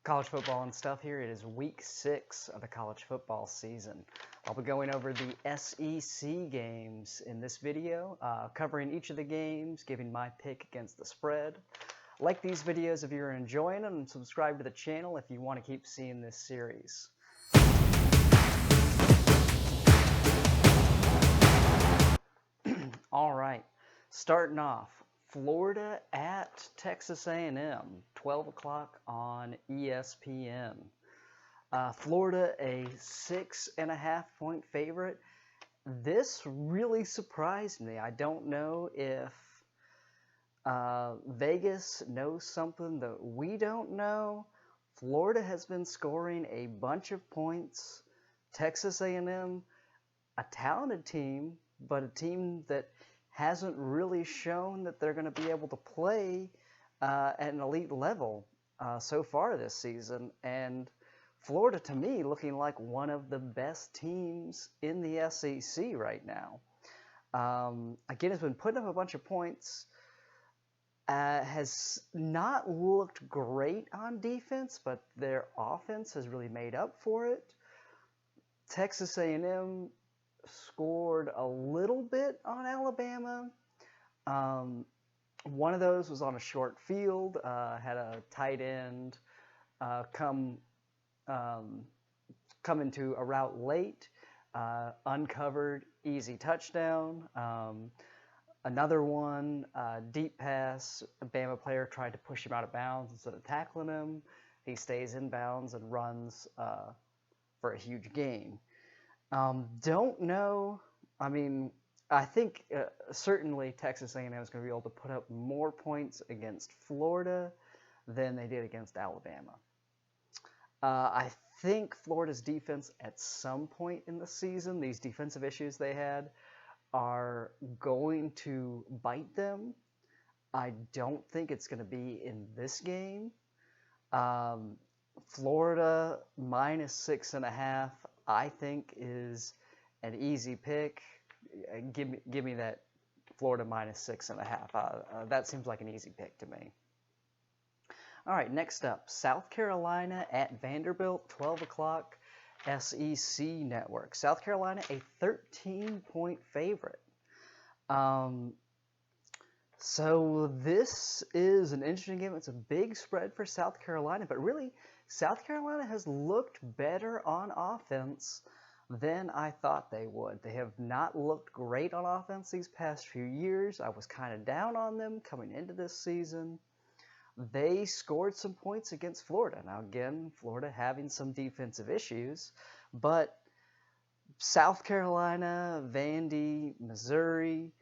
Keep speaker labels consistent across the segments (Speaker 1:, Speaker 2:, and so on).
Speaker 1: College football and stuff here. It is week 6 of the college football season. I'll be going over the SEC games in this video, covering each of the games, giving my pick against the spread. Like these videos if you're enjoying them, and subscribe to the channel if you want to keep seeing this series. All right, starting off. Florida at Texas A&M, 12 o'clock on ESPN. Florida, a 6.5-point favorite. This really surprised me. I don't know if Vegas knows something that we don't know. Florida has been scoring a bunch of points. Texas A&M, a talented team, but a team that hasn't really shown that they're going to be able to play at an elite level so far this season. And Florida, to me, looking like one of the best teams in the SEC right now. Again, has been putting up a bunch of points. Has not looked great on defense, but their offense has really made up for it. Texas A&M scored a little bit on Alabama. One of those was on a short field, had a tight end come into a route late, uncovered, easy touchdown. Another one, deep pass, a Bama player tried to push him out of bounds instead of tackling him. He stays in bounds and runs for a huge gain. Don't know. I mean, I think certainly Texas A&M is going to be able to put up more points against Florida than they did against Alabama. I think Florida's defense at some point in the season, these defensive issues they had, are going to bite them. I don't think it's going to be in this game. Florida minus 6.5. I think is an easy pick. Give me that Florida minus 6.5. That seems like an easy pick to me. All right, next up, South Carolina at Vanderbilt, 12 o'clock, SEC Network. South Carolina, a 13-point favorite. So this is an interesting game. It's a big spread for South Carolina, but really, South Carolina has looked better on offense than I thought they would. They have not looked great on offense these past few years. I was kind of down on them coming into this season. They scored some points against Florida. Now again, Florida having some defensive issues, but South Carolina, Vandy, Missouri,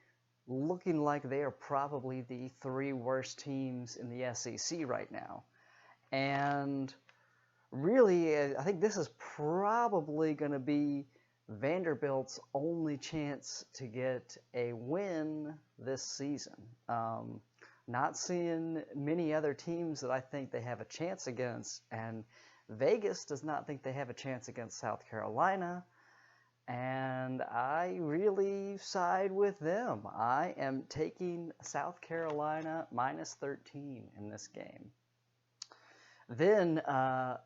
Speaker 1: looking like they are probably the 3 worst teams in the SEC right now. And really, I think this is probably going to be Vanderbilt's only chance to get a win this season. Not seeing many other teams that I think they have a chance against, and Vegas does not think they have a chance against South Carolina, and I really side with them. I am taking South Carolina minus 13 in this game. Then, a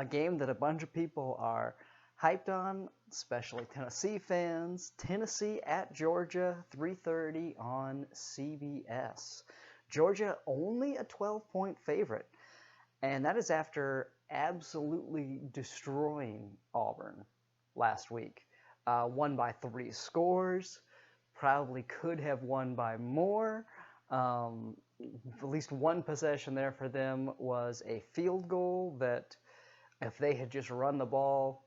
Speaker 1: game that a bunch of people are hyped on, especially Tennessee fans. Tennessee at Georgia, 3:30 on CBS. Georgia only a 12-point favorite, and that is after absolutely destroying Auburn last week. Won by 3 scores, probably could have won by more. At least one possession there for them was a field goal that if they had just run the ball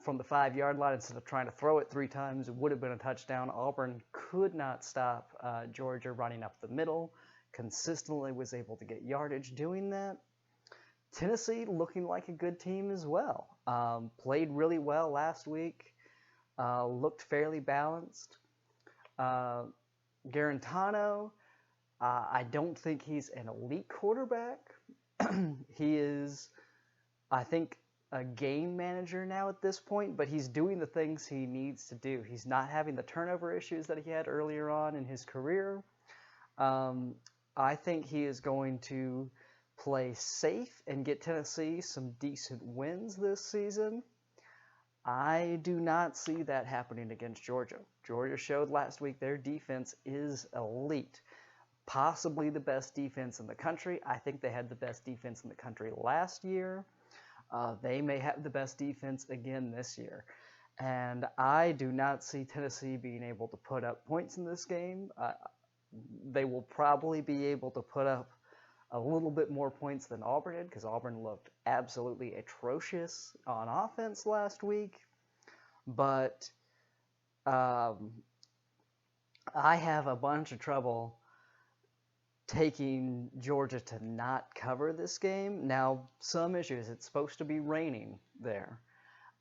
Speaker 1: from the 5-yard line instead of trying to throw it 3 times, it would have been a touchdown. Auburn could not stop Georgia running up the middle. Consistently was able to get yardage doing that. Tennessee looking like a good team as well. Played really well last week. Looked fairly balanced. Garantano, I don't think he's an elite quarterback. He is, I think, a game manager now at this point, but he's doing the things he needs to do. He's not having the turnover issues that he had earlier on in his career. I think he is going to play safe and get Tennessee some decent wins this season. I do not see that happening against Georgia. Georgia showed last week their defense is elite, possibly the best defense in the country. I think they had the best defense in the country last year. They may have the best defense again this year. And I do not see Tennessee being able to put up points in this game. They will probably be able to put up a little bit more points than Auburn did, because Auburn looked absolutely atrocious on offense last week. But I have a bunch of trouble taking Georgia to not cover this game. Now, some issues. It's supposed to be raining there.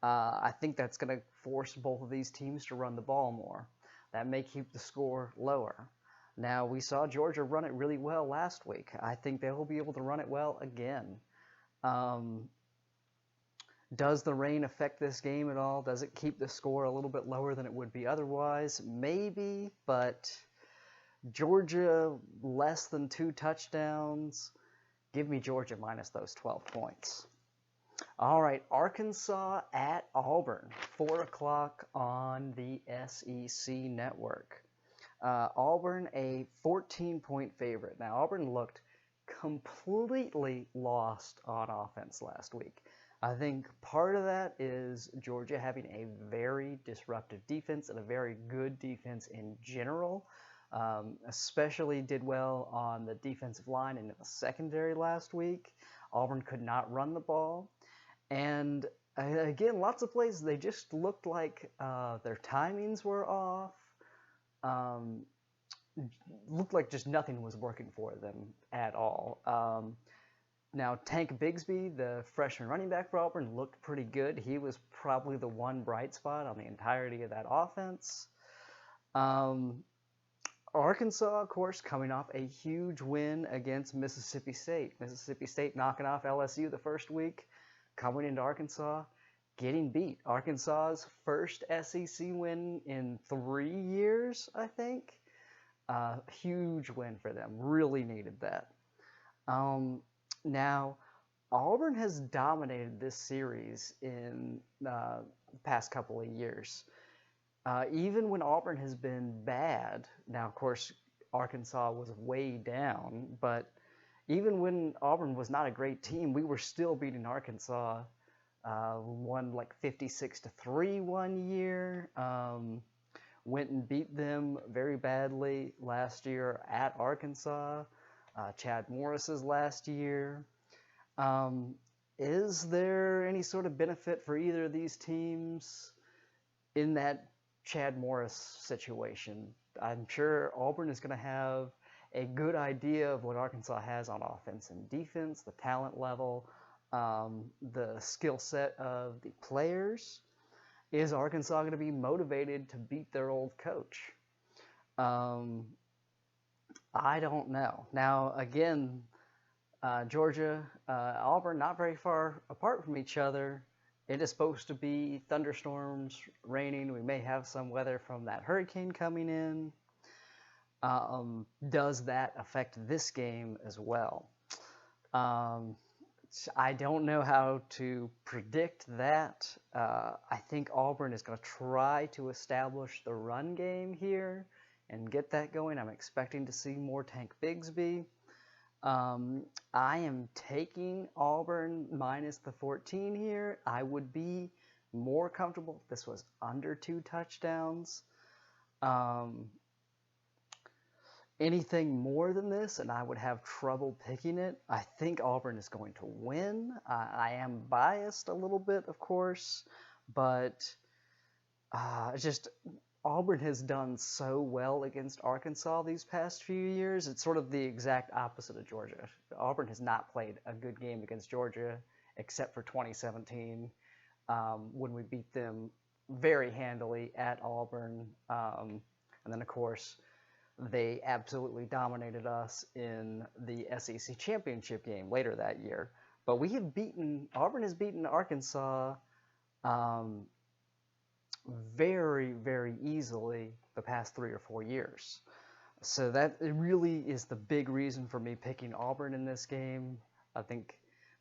Speaker 1: I think that's going to force both of these teams to run the ball more. That may keep the score lower. Now, we saw Georgia run it really well last week. I think they will be able to run it well again. Does the rain affect this game at all? Does it keep the score a little bit lower than it would be otherwise? Maybe, but Georgia less than 2 touchdowns. Give me Georgia minus those 12 points. All right, Arkansas at Auburn, 4 o'clock on the SEC Network. Auburn, a 14-point favorite. Now, Auburn looked completely lost on offense last week. I think part of that is Georgia having a very disruptive defense and a very good defense in general. Especially did well on the defensive line and in the secondary last week. Auburn could not run the ball. And again, lots of plays, they just looked like their timings were off. Looked like just nothing was working for them at all. Now, Tank Bigsby, the freshman running back for Auburn, looked pretty good. He was probably the one bright spot on the entirety of that offense. Arkansas, of course, coming off a huge win against Mississippi State. Mississippi State knocking off LSU the first week, coming into Arkansas, getting beat. Arkansas's first SEC win in 3 years, I think. Huge win for them. Really needed that. Now, Auburn has dominated this series in the past couple of years. Even when Auburn has been bad, now, of course, Arkansas was way down, but even when Auburn was not a great team, we were still beating Arkansas. Won like 56-3 one year. Went and beat them very badly last year at Arkansas. Chad Morris's last year. Is there any sort of benefit for either of these teams in that Chad Morris situation? I'm sure Auburn is going to have a good idea of what Arkansas has on offense and defense, the talent level, the skill set of the players. Is Arkansas going to be motivated to beat their old coach? I don't know. Now, again, Georgia, Auburn, not very far apart from each other. It is supposed to be thunderstorms, raining. We may have some weather from that hurricane coming in. Does that affect this game as well? I don't know how to predict that. I think Auburn is going to try to establish the run game here and get that going. I'm expecting to see more Tank Bigsby. I am taking Auburn minus the 14 here. I would be more comfortable if this was under 2 touchdowns. Anything more than this, and I would have trouble picking it. I think Auburn is going to win. I am biased a little bit, of course, but just Auburn has done so well against Arkansas these past few years. It's sort of the exact opposite of Georgia. Auburn has not played a good game against Georgia except for 2017 when we beat them very handily at Auburn. And then, of course, they absolutely dominated us in the SEC championship game later that year. But Auburn has beaten Arkansas very, very easily the past 3 or 4 years. So that really is the big reason for me picking Auburn in this game. I think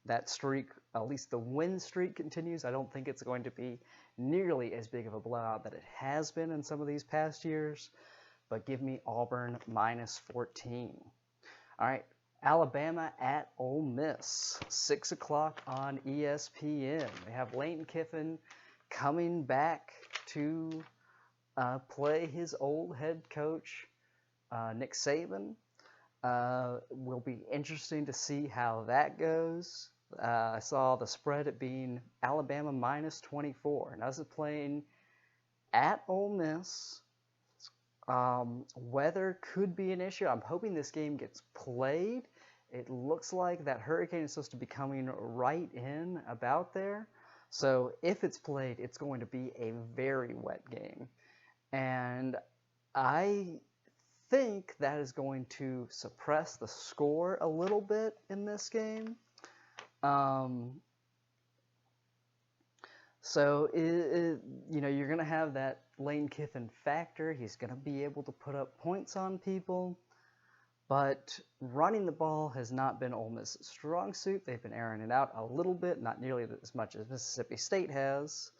Speaker 1: that streak, at least the win streak, continues. I don't think it's going to be nearly as big of a blowout that it has been in some of these past years, but give me Auburn minus 14. All right, Alabama at Ole Miss, 6 o'clock on ESPN. We have Lane Kiffin coming back to play his old head coach, Nick Saban. Will be interesting to see how that goes. I saw the spread at being Alabama minus 24. Now this is playing at Ole Miss. Weather could be an issue. I'm hoping this game gets played. It looks like that hurricane is supposed to be coming right in about there. So if it's played, it's going to be a very wet game. And I think that is going to suppress the score a little bit in this game. So, you're going to have that Lane Kiffin factor. He's going to be able to put up points on people. But running the ball has not been Ole Miss's strong suit. They've been airing it out a little bit, not nearly as much as Mississippi State has.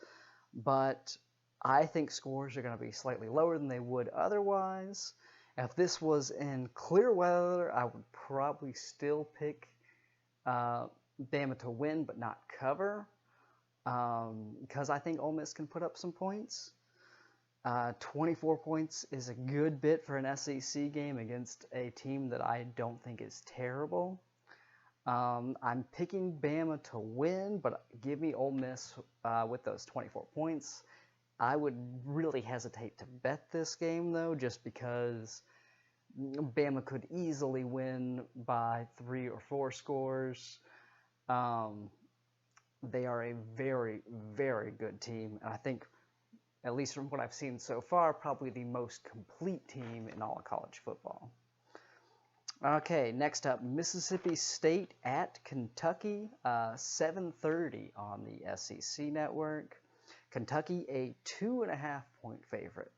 Speaker 1: But I think scores are going to be slightly lower than they would otherwise. If this was in clear weather, I would probably still pick Bama to win but not cover, because I think Ole Miss can put up some points. 24 points is a good bit for an SEC game against a team that I don't think is terrible. I'm picking Bama to win, but give me Ole Miss with those 24 points. I would really hesitate to bet this game, though, just because Bama could easily win by 3 or 4 scores. They are a very, very good team, and I think, at least from what I've seen so far, probably the most complete team in all of college football. Okay, next up, Mississippi State at Kentucky, 7:30 on the SEC network. Kentucky, a 2.5-point favorite.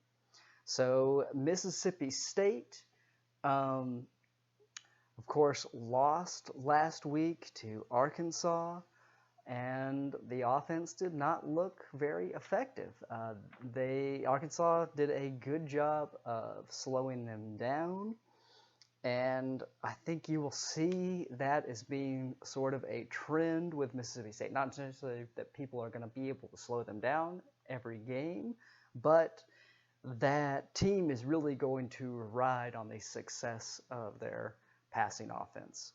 Speaker 1: So Mississippi State, of course, lost last week to Arkansas, and the offense did not look very effective. Arkansas did a good job of slowing them down, and I think you will see that as being sort of a trend with Mississippi State. Not necessarily that people are going to be able to slow them down every game, but that team is really going to ride on the success of their passing offense.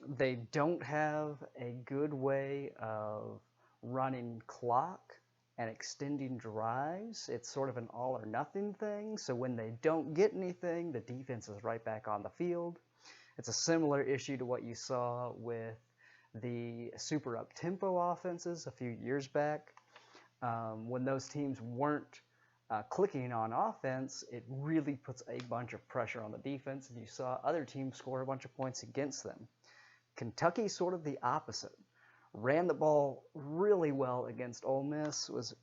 Speaker 1: They don't have a good way of running clock and extending drives. It's sort of an all or nothing thing. So when they don't get anything, the defense is right back on the field. It's a similar issue to what you saw with the super up-tempo offenses a few years back. When those teams weren't clicking on offense, it really puts a bunch of pressure on the defense, and you saw other teams score a bunch of points against them. Kentucky, sort of the opposite. Ran the ball really well against Ole Miss, was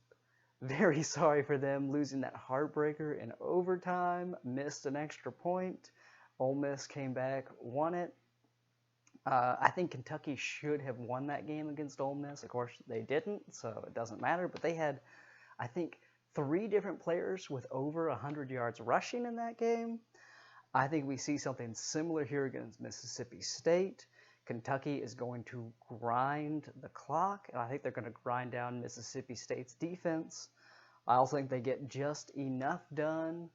Speaker 1: very sorry for them losing that heartbreaker in overtime, missed an extra point. Ole Miss came back, won it. I think Kentucky should have won that game against Ole Miss. Of course, they didn't, so it doesn't matter. But they had, I think, 3 different players with over 100 yards rushing in that game. I think we see something similar here against Mississippi State. Kentucky is going to grind the clock, and I think they're going to grind down Mississippi State's defense. I also think they get just enough done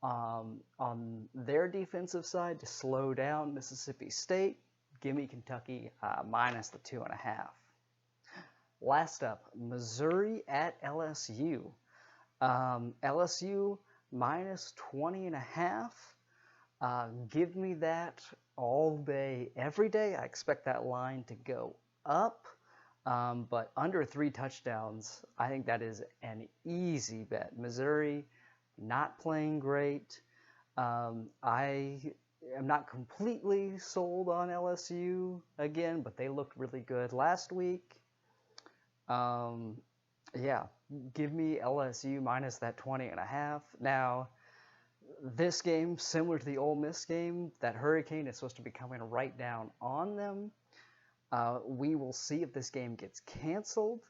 Speaker 1: on their defensive side to slow down Mississippi State. Give me Kentucky minus the 2.5. Last up, Missouri at LSU. LSU minus 20.5. Give me that all day, every day. I expect that line to go up, but under 3 touchdowns, I think that is an easy bet. Missouri not playing great. I am not completely sold on LSU again, but they looked really good last week. Yeah, give me LSU minus that 20.5. Now, This game, similar to the Ole Miss game, that hurricane is supposed to be coming right down on them. We will see if this game gets canceled.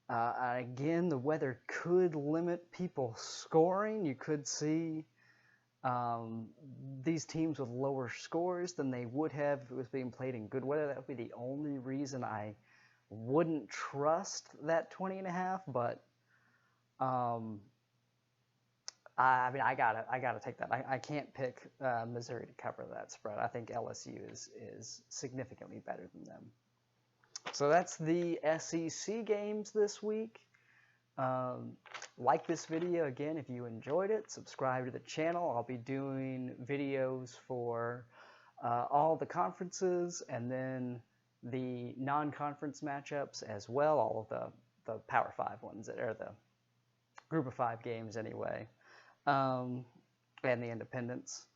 Speaker 1: Again, the weather could limit people scoring. You could see these teams with lower scores than they would have if it was being played in good weather. That would be the only reason I wouldn't trust that 20.5, but I mean, I gotta take that. I can't pick Missouri to cover that spread. I think LSU is significantly better than them. So that's the SEC games this week. Like this video again if you enjoyed it. Subscribe to the channel. I'll be doing videos for all the conferences and then the non-conference matchups as well. All of the Power 5 ones, or the Group of 5 games anyway. And the independents.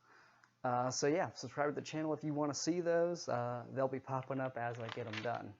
Speaker 1: So yeah, subscribe to the channel if you want to see those. They'll be popping up as I get them done.